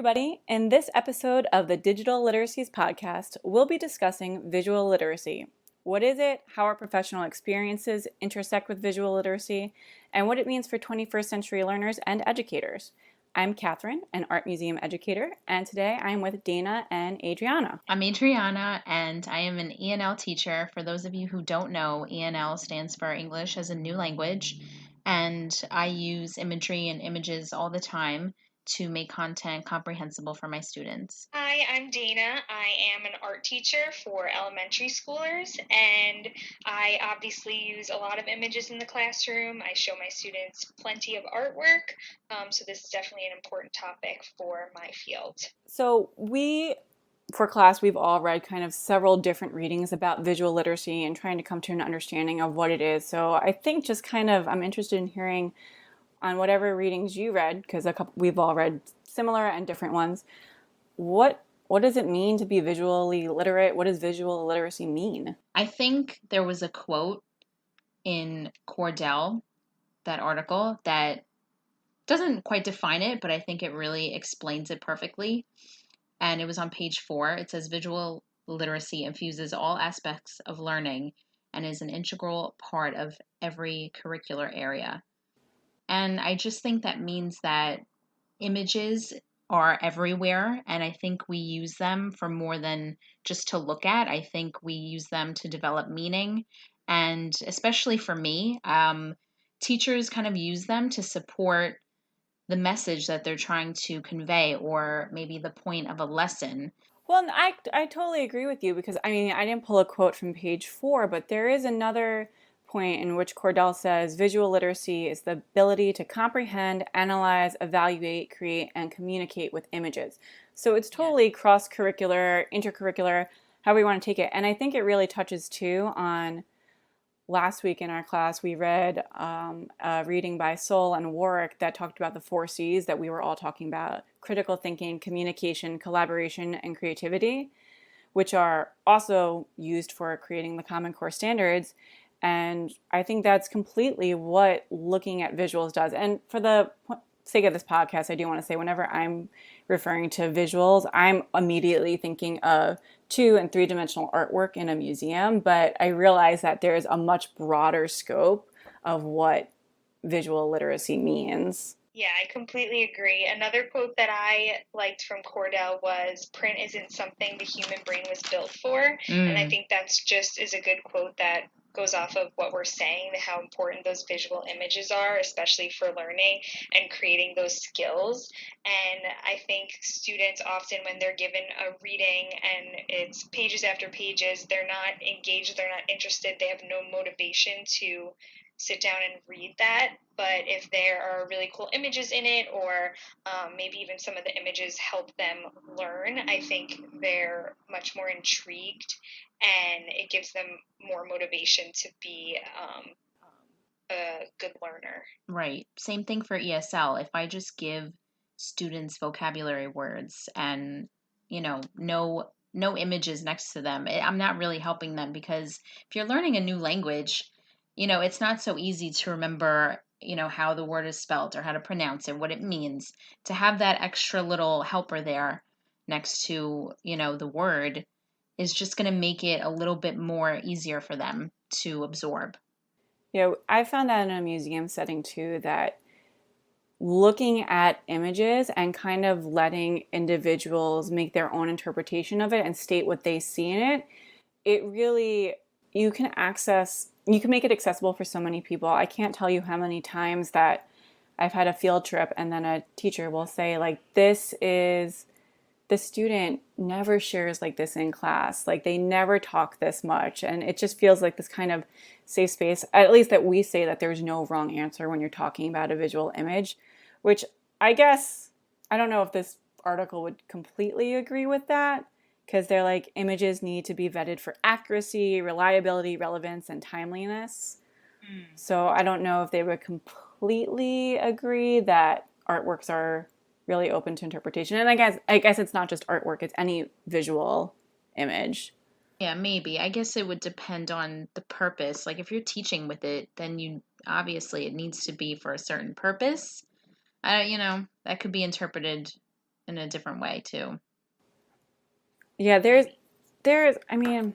everybody. In this episode of the Digital Literacies podcast, we'll be discussing visual literacy. What is it, how our professional experiences intersect with visual literacy, and what it means for 21st century learners and educators. I'm Catherine, an art museum educator, and today I'm with Dana and Adriana. I'm Adriana, and I am an ENL teacher. For those of you who don't know, ENL stands for English as a New Language, and I use imagery and images all the time to make content comprehensible for my students. Hi, I'm Dana. I am an art teacher for elementary schoolers, and I obviously use a lot of images in the classroom. I show my students plenty of artwork, so this is definitely an important topic for my field. So for class, we've all read kind of several different readings about visual literacy and trying to come to an understanding of what it is. So I think I'm interested in hearing on whatever readings you read, because we've all read similar and different ones. What does it mean to be visually literate? What does visual literacy mean? I think there was a quote in Cordell, that article, that doesn't quite define it, but I think it really explains it perfectly. And it was on page 4. It says, visual literacy infuses all aspects of learning and is an integral part of every curricular area. And I just think that means that images are everywhere, and I think we use them for more than just to look at. I think we use them to develop meaning, and especially for me, teachers kind of use them to support the message that they're trying to convey, or maybe the point of a lesson. Well, I totally agree with you, because I didn't pull a quote from page 4, but there is another point in which Cordell says visual literacy is the ability to comprehend, analyze, evaluate, create, and communicate with images. So it's totally cross-curricular, intercurricular, however you want to take it. And I think it really touches too on last week in our class, we read a reading by Sol and Warwick that talked about the 4 C's that we were all talking about: critical thinking, communication, collaboration, and creativity, which are also used for creating the Common Core standards. And I think that's completely what looking at visuals does. And for the sake of this podcast, I do want to say whenever I'm referring to visuals, I'm immediately thinking of 2- and 3-dimensional artwork in a museum, but I realize that there's a much broader scope of what visual literacy means. Yeah, I completely agree. Another quote that I liked from Cordell was, "Print isn't something the human brain was built for." And I think that's just is a good quote that goes off of what we're saying, how important those visual images are, especially for learning and creating those skills. And I think students often, when they're given a reading and it's pages after pages, they're not engaged, they're not interested, they have no motivation to sit down and read that. But if there are really cool images in it, or maybe even some of the images help them learn, I think they're much more intrigued, and it gives them more motivation to be a good learner. Right. Same thing for ESL. If I just give students vocabulary words and, no images next to them, I'm not really helping them, because if you're learning a new language, it's not so easy to remember, how the word is spelled or how to pronounce it, what it means. To have that extra little helper there next to, the word is just going to make it a little bit more easier for them to absorb. I found that in a museum setting too, that looking at images and kind of letting individuals make their own interpretation of it and state what they see in it, you can make it accessible for so many people. I can't tell you how many times that I've had a field trip and then a teacher will say, like, the student never shares like this in class. Like, they never talk this much. And it just feels like this kind of safe space, at least that we say that there's no wrong answer when you're talking about a visual image, which I guess, I don't know if this article would completely agree with that, because they're like, images need to be vetted for accuracy, reliability, relevance, and timeliness. So I don't know if they would completely agree that artworks are really open to interpretation. And I guess it's not just artwork, it's any visual image. Yeah, maybe. I guess it would depend on the purpose. Like, if you're teaching with it, then obviously it needs to be for a certain purpose. That could be interpreted in a different way too. Yeah, I mean,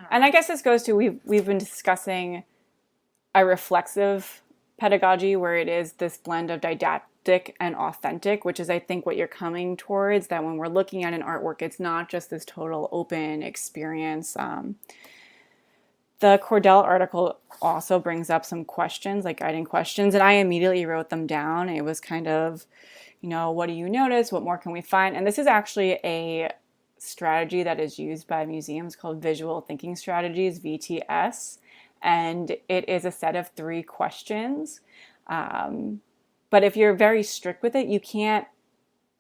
and I guess this goes to we've been discussing a reflexive pedagogy where it is this blend of didactic and authentic, which is I think what you're coming towards, that when we're looking at an artwork, it's not just this total open experience. The Cordell article also brings up some questions, like guiding questions, and I immediately wrote them down. It was kind of, what do you notice? What more can we find? And this is actually a strategy that is used by museums called visual thinking strategies, VTS. And it is a set of 3 questions. But if you're very strict with it, you can't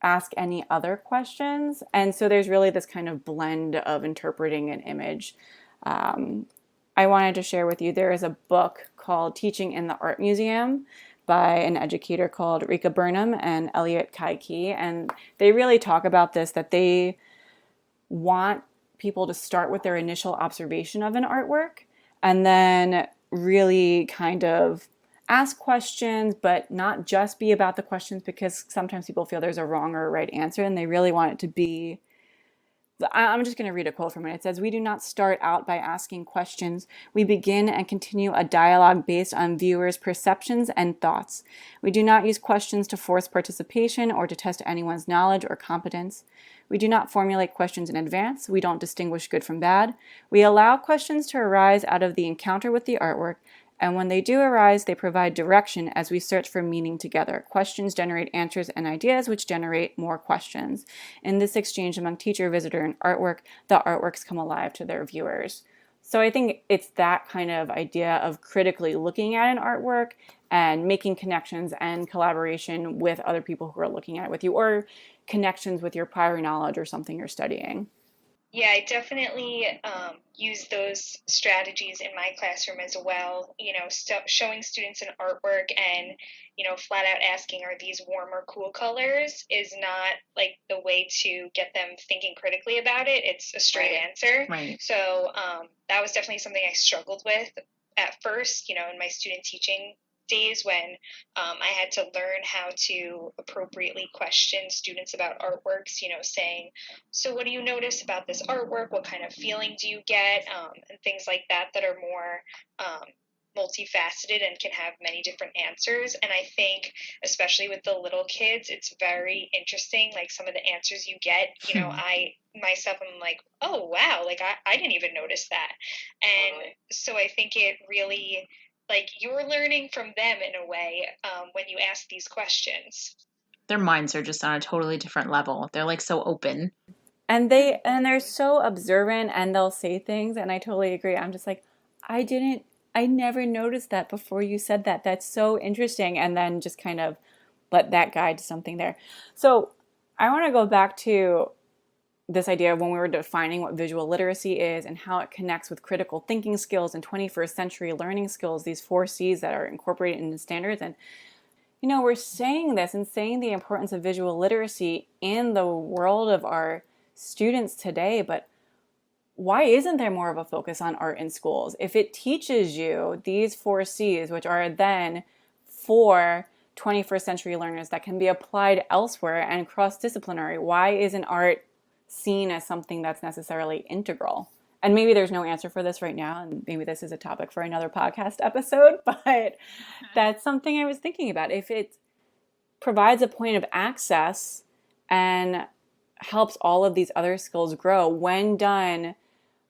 ask any other questions. And so there's really this kind of blend of interpreting an image. I wanted to share with you, there is a book called Teaching in the Art Museum by an educator called Rika Burnham and Elliot Kaiki. And they really talk about this, that they want people to start with their initial observation of an artwork and then really kind of ask questions, but not just be about the questions, because sometimes people feel there's a wrong or a right answer, and they really want it to be. I'm just going to read a quote from it. It says, "We do not start out by asking questions. We begin and continue a dialogue based on viewers' perceptions and thoughts. We do not use questions to force participation or to test anyone's knowledge or competence. We do not formulate questions in advance. We don't distinguish good from bad. We allow questions to arise out of the encounter with the artwork, and when they do arise, they provide direction as we search for meaning together. Questions generate answers and ideas, which generate more questions. In this exchange among teacher, visitor, and artwork, the artworks come alive to their viewers." So I think it's that kind of idea of critically looking at an artwork and making connections and collaboration with other people who are looking at it with you, or connections with your prior knowledge or something you're studying. Yeah, I definitely use those strategies in my classroom as well. Showing students an artwork and, flat out asking, are these warm or cool colors, is not like the way to get them thinking critically about it. It's a straight answer. Right. So that was definitely something I struggled with at first, in my student teaching days, when I had to learn how to appropriately question students about artworks, saying, so what do you notice about this artwork? What kind of feeling do you get? And things like that are more multifaceted and can have many different answers. And I think, especially with the little kids, it's very interesting, like some of the answers you get. I myself am like, oh, wow, like I didn't even notice that. And so I think it really, like, you're learning from them in a way when you ask these questions. Their minds are just on a totally different level. They're like so open. And they're so observant, and they'll say things, and I totally agree. I'm just like, I never noticed that before you said that. That's so interesting. And then just kind of let that guide to something there. So I want to go back to this idea of when we were defining what visual literacy is and how it connects with critical thinking skills and 21st century learning skills, these 4 C's that are incorporated into standards. And, we're saying this and saying the importance of visual literacy in the world of our students today, but why isn't there more of a focus on art in schools? If it teaches you these 4 C's, which are then for 21st century learners that can be applied elsewhere and cross-disciplinary, why isn't art seen as something that's necessarily integral? And maybe there's no answer for this right now, and maybe this is a topic for another podcast episode, but that's something I was thinking about. If it provides a point of access and helps all of these other skills grow when done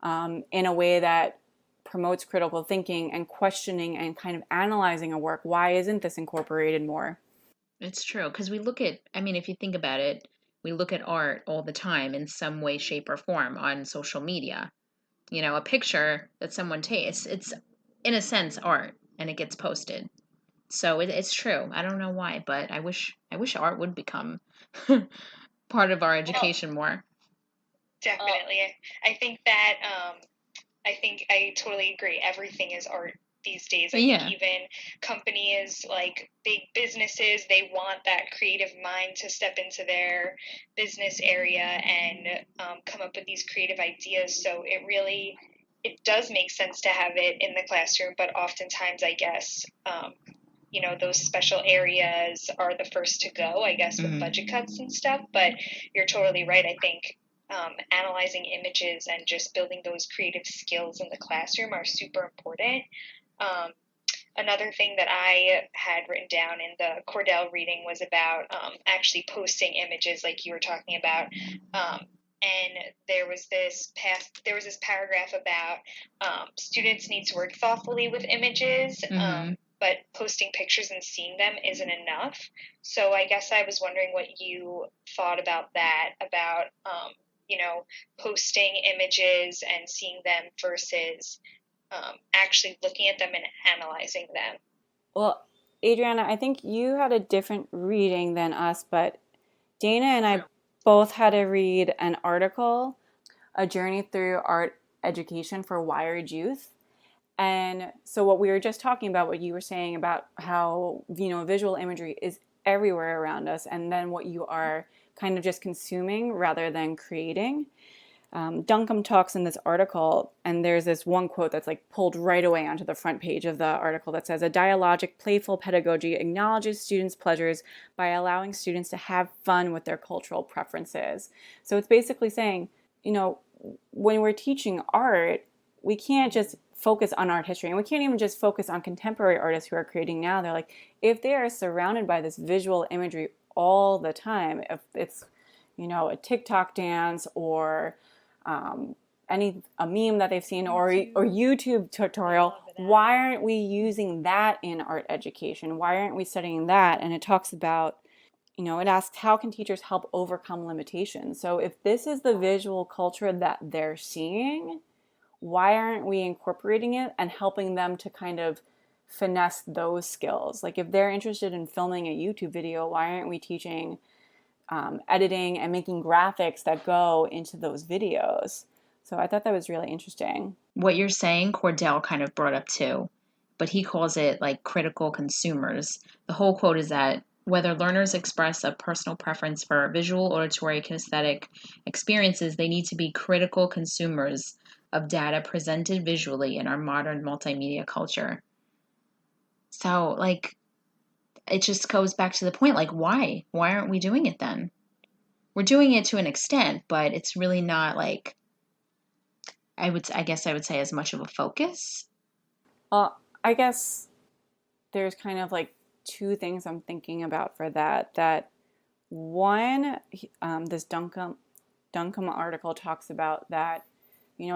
in a way that promotes critical thinking and questioning and kind of analyzing a work, why isn't this incorporated more? It's true, because if you think about it, we look at art all the time in some way, shape, or form on social media. A picture that someone takes, it's in a sense art, and it gets posted. So it's true. I don't know why, but I wish art would become part of our education more. Definitely. I think that I totally agree. Everything is art these days. I think even companies, like big businesses, they want that creative mind to step into their business area and come up with these creative ideas. So it does make sense to have it in the classroom, but oftentimes I guess those special areas are the first to go, I guess, with budget cuts and stuff. But you're totally right. I think analyzing images and just building those creative skills in the classroom are super important. Another thing that I had written down in the Cordell reading was about actually posting images like you were talking about. And there was this paragraph about students need to work thoughtfully with images, but posting pictures and seeing them isn't enough. So I guess I was wondering what you thought about that, about posting images and seeing them versus actually looking at them and analyzing them. Well, Adriana, I think you had a different reading than us, but Dana and I both had to read an article, A Journey Through Art Education for Wired Youth. And so what we were just talking about, what you were saying about how, visual imagery is everywhere around us, and then what you are kind of just consuming rather than creating. Duncombe talks in this article, and there's this one quote that's like pulled right away onto the front page of the article that says, a dialogic, playful pedagogy acknowledges students' pleasures by allowing students to have fun with their cultural preferences. So it's basically saying, when we're teaching art, we can't just focus on art history, and we can't even just focus on contemporary artists who are creating now. They're like, if they are surrounded by this visual imagery all the time, if it's, a TikTok dance or a meme that they've seen or YouTube tutorial, why aren't we using that in art education? Why aren't we studying that? And it talks about, it asks, how can teachers help overcome limitations? So if this is the visual culture that they're seeing, why aren't we incorporating it and helping them to kind of finesse those skills? Like if they're interested in filming a YouTube video, why aren't we teaching editing and making graphics that go into those videos? So I thought that was really interesting. What you're saying, Cordell kind of brought up too, but he calls it like critical consumers. The whole quote is that whether learners express a personal preference for visual, auditory, kinesthetic experiences, they need to be critical consumers of data presented visually in our modern multimedia culture. So, it just goes back to the point, why? Why aren't we doing it then? We're doing it to an extent, but it's really not I guess I would say as much of a focus. Well, I guess there's kind of two things I'm thinking about for that. That one, this Duncombe article talks about that,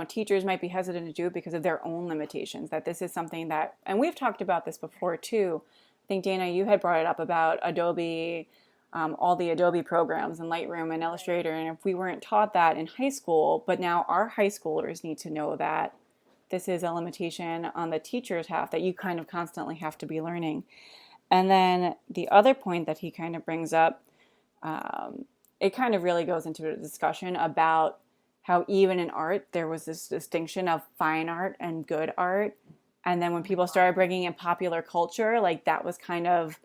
teachers might be hesitant to do it because of their own limitations, that this is something that, and we've talked about this before too. I think, Dana, you had brought it up about Adobe, all the Adobe programs and Lightroom and Illustrator. And if we weren't taught that in high school, but now our high schoolers need to know that this is a limitation on the teacher's half that you kind of constantly have to be learning. And then the other point that he kind of brings up, it kind of really goes into a discussion about how even in art, there was this distinction of fine art and good art. And then when people started bringing in popular culture, that was kind of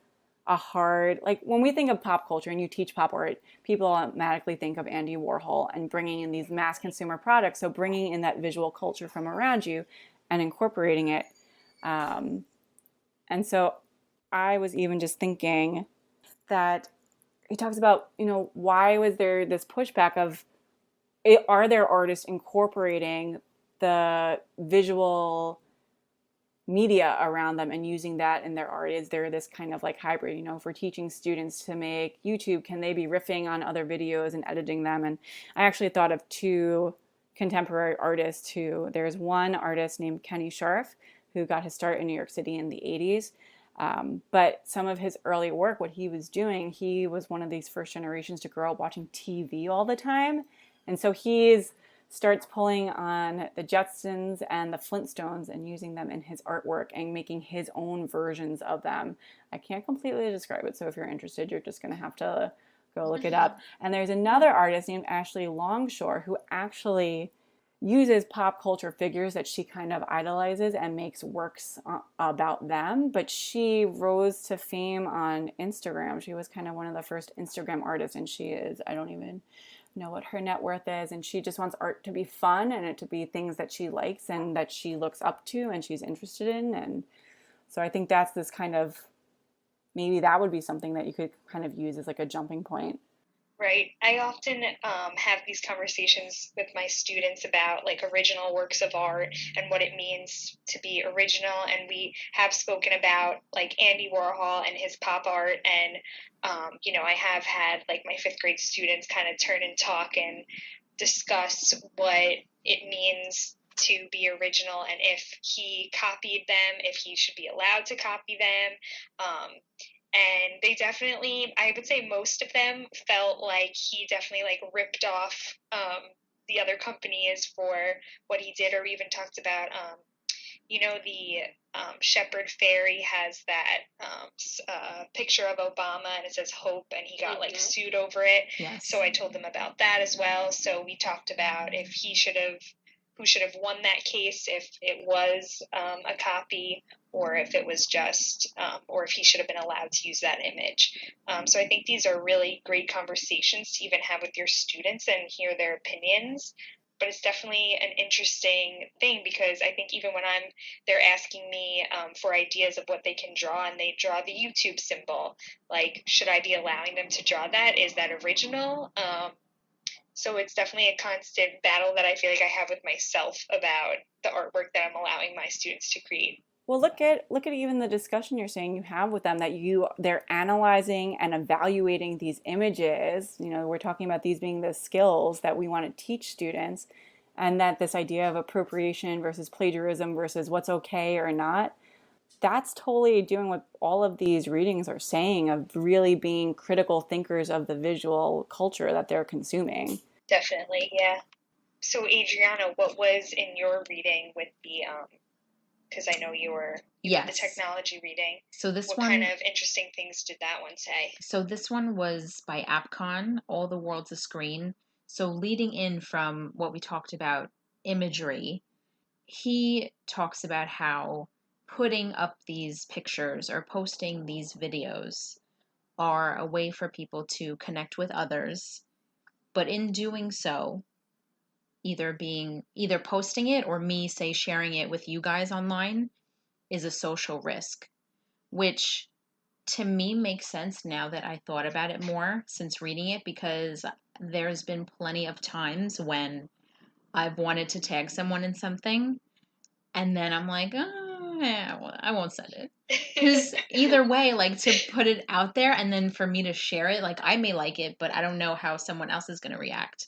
a hard, when we think of pop culture and you teach pop art, people automatically think of Andy Warhol and bringing in these mass consumer products. So bringing in that visual culture from around you and incorporating it. And so I was even just thinking that he talks about, why was there this pushback of, are there artists incorporating the visual media around them and using that in their art? Is there this kind of hybrid, if we're teaching students to make YouTube, can they be riffing on other videos and editing them? And I actually thought of two contemporary artists who, there's one artist named Kenny Scharf who got his start in New York City in the 80s. But some of his early work, what he was doing, he was one of these first generations to grow up watching TV all the time. And so starts pulling on the Jetsons and the Flintstones and using them in his artwork and making his own versions of them. I can't completely describe it, so if you're interested, you're just going to have to go look it up. And there's another artist named Ashley Longshore who actually uses pop culture figures that she kind of idolizes and makes works about them. But she rose to fame on Instagram. She was kind of one of the first Instagram artists, and she is, I don't even know what her net worth is, and she just wants art to be fun and it to be things that she likes and that she looks up to and she's interested in. And so I think that's this kind of maybe that would be something that you could kind of use as like a jumping point. Right. I often have these conversations with my students about like original works of art and what it means to be original. And we have spoken about like Andy Warhol and his pop art. And, I have had like my fifth grade students kind of turn and talk and discuss what it means to be original and if he copied them, if he should be allowed to copy them. And they definitely, I would say most of them felt like he definitely like ripped off the other companies for what he did, or even talked about the Shepherd Fairy has that picture of Obama and it says hope, and he got like sued over it. Yes. So I told them about that as well. So we talked about if who should have won that case, if it was a copy, or if it was just, or if he should have been allowed to use that image. So I think these are really great conversations to even have with your students and hear their opinions. But it's definitely an interesting thing, because I think even when they're asking me for ideas of what they can draw, and they draw the YouTube symbol, like, should I be allowing them to draw that? Is that original? So it's definitely a constant battle that I feel like I have with myself about the artwork that I'm allowing my students to create. Well, look at even the discussion you're saying you have with them, that they're analyzing and evaluating these images. We're talking about these being the skills that we want to teach students, and that this idea of appropriation versus plagiarism versus what's okay or not, that's totally doing what all of these readings are saying, of really being critical thinkers of the visual culture that they're consuming. Definitely, yeah. So Adriana, what was in your reading with the because I know you were Yes. the technology reading. So what kind of interesting things did that one say? So this one was by AppCon, All the World's a Screen. So leading in from what we talked about, imagery, he talks about how putting up these pictures or posting these videos are a way for people to connect with others, but in doing so, either posting it or me, say, sharing it with you guys online is a social risk, which to me makes sense now that I thought about it more since reading it, because there's been plenty of times when I've wanted to tag someone in something and then I'm like, oh, yeah, well, I won't send it. Because either way, like, to put it out there and then for me to share it, like, I may like it, but I don't know how someone else is going to react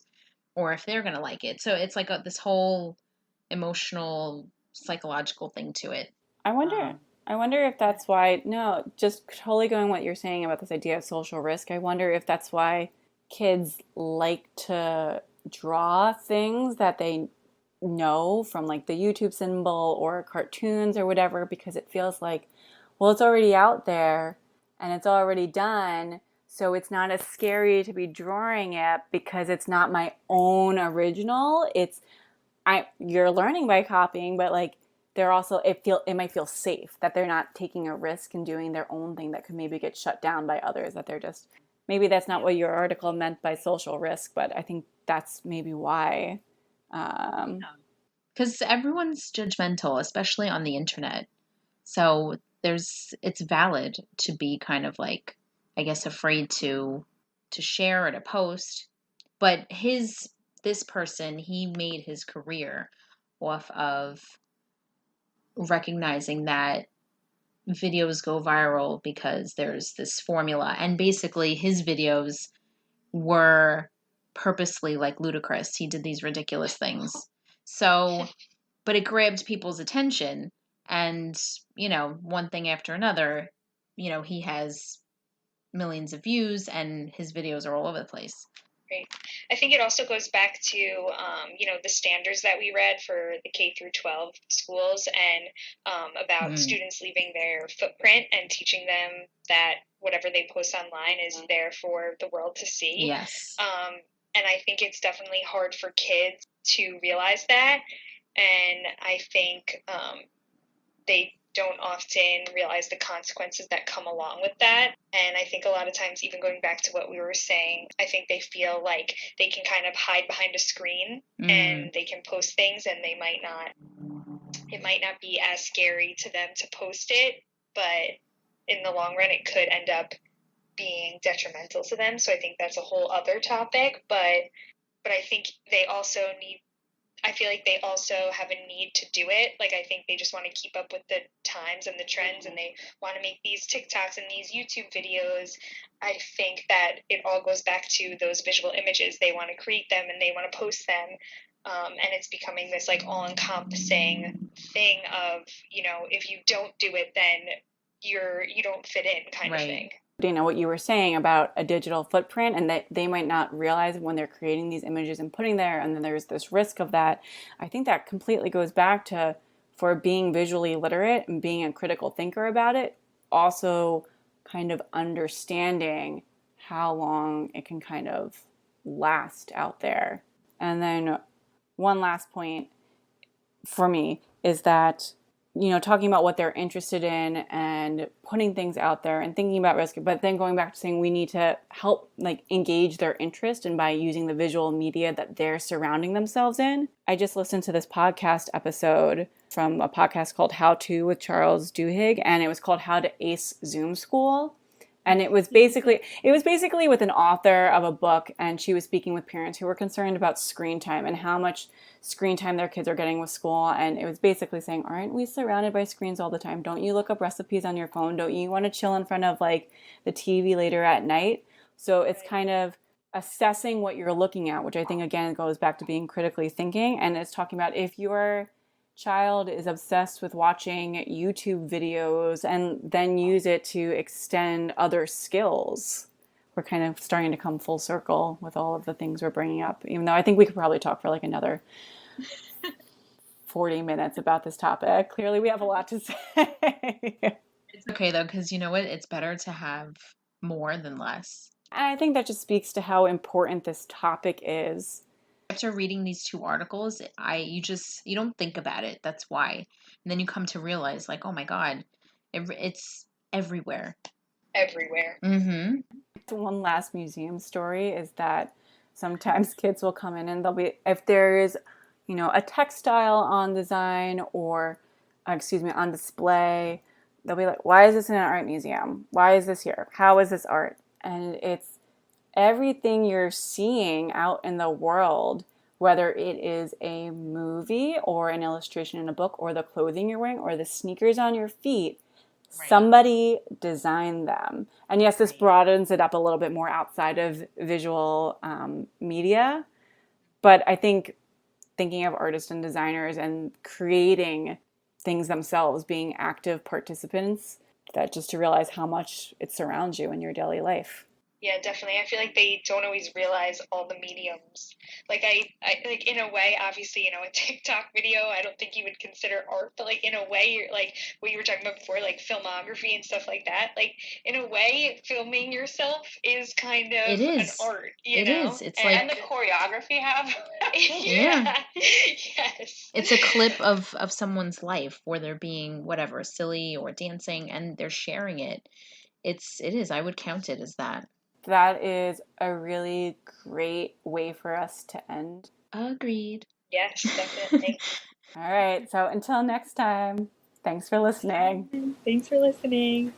or if they're going to like it. So it's like this whole emotional, psychological thing to it. I wonder if that's why, no, just totally going what you're saying about this idea of social risk. I wonder if that's why kids like to draw things that they know from like the YouTube symbol or cartoons or whatever, because it feels like, well, it's already out there and it's already done. So it's not as scary to be drawing it because it's not my own original. You're learning by copying, but like they're also, it might feel safe that they're not taking a risk and doing their own thing that could maybe get shut down by others, that they're just, maybe that's not what your article meant by social risk, but I think that's maybe why. Because everyone's judgmental, especially on the internet. So it's valid to be kind of like, I guess, afraid to share or to post. But this person, he made his career off of recognizing that videos go viral because there's this formula. And basically his videos were purposely like ludicrous. He did these ridiculous things. So, but it grabbed people's attention, and, one thing after another, he has millions of views and his videos are all over the place. Right. I think it also goes back to, the standards that we read for the K through 12 schools, and about students leaving their footprint and teaching them that whatever they post online is there for the world to see. Yes. And I think it's definitely hard for kids to realize that. And I think they don't often realize the consequences that come along with that. And I think a lot of times, even going back to what we were saying, I think they feel like they can kind of hide behind a screen and they can post things, and it might not be as scary to them to post it, but in the long run it could end up being detrimental to them. So I think that's a whole other topic, but I think they also need, I feel like they also have a need to do it. Like, I think they just want to keep up with the times and the trends, and they want to make these TikToks and these YouTube videos. I think that it all goes back to those visual images. They want to create them and they want to post them. And it's becoming this like all-encompassing thing of, you know, if you don't do it, then you don't fit in kind of thing. You know, what you were saying about a digital footprint, and that they might not realize when they're creating these images and putting there, and then there's this risk of that. I think that completely goes back to, for being visually literate and being a critical thinker about it, also kind of understanding how long it can kind of last out there. And then one last point for me is that, you know, talking about what they're interested in and putting things out there and thinking about risk, but then going back to saying we need to help like engage their interest, and by using the visual media that they're surrounding themselves in. I just listened to this podcast episode from a podcast called How To with Charles Duhigg, and it was called How to Ace Zoom School. And it was basically with an author of a book, and she was speaking with parents who were concerned about screen time and how much screen time their kids are getting with school. And it was basically saying, aren't we surrounded by screens all the time? Don't you look up recipes on your phone? Don't you want to chill in front of like the TV later at night? So it's kind of assessing what you're looking at, which I think again goes back to being critically thinking. And it's talking about, if your child is obsessed with watching YouTube videos and then use it to extend other skills, we're kind of starting to come full circle with all of the things we're bringing up, even though I think we could probably talk for like another 40 minutes about this topic. Clearly we have a lot to say. It's okay though, because you know what? It's better to have more than less. And I think that just speaks to how important this topic is. After reading these two articles, you don't think about it. That's why. And then you come to realize, like, oh my God, it's everywhere. Everywhere. Mm-hmm. One last museum story is that sometimes kids will come in and they'll be, if there is, you know, a textile on design or, on display, they'll be like, why is this in an art museum? Why is this here? How is this art? And it's everything you're seeing out in the world, whether it is a movie or an illustration in a book or the clothing you're wearing or the sneakers on your feet, right. Somebody designed them. And yes, this broadens it up a little bit more outside of visual media. But I think thinking of artists and designers and creating things themselves, being active participants, that just to realize how much it surrounds you in your daily life. Yeah, definitely. I feel like they don't always realize all the mediums. Like I like, in a way, obviously, you know, a TikTok video, I don't think you would consider art, but like in a way, you're like what you were talking about before, like filmography and stuff like that. Like in a way, filming yourself is kind of an art. You know? It is. It's like, and the choreography have. Yeah. Yes. It's a clip of someone's life where they're being whatever, silly or dancing, and they're sharing it. It is. I would count it as that. That is a really great way for us to end. Agreed. Yes, definitely. All right. So until next time, thanks for listening. Thanks for listening.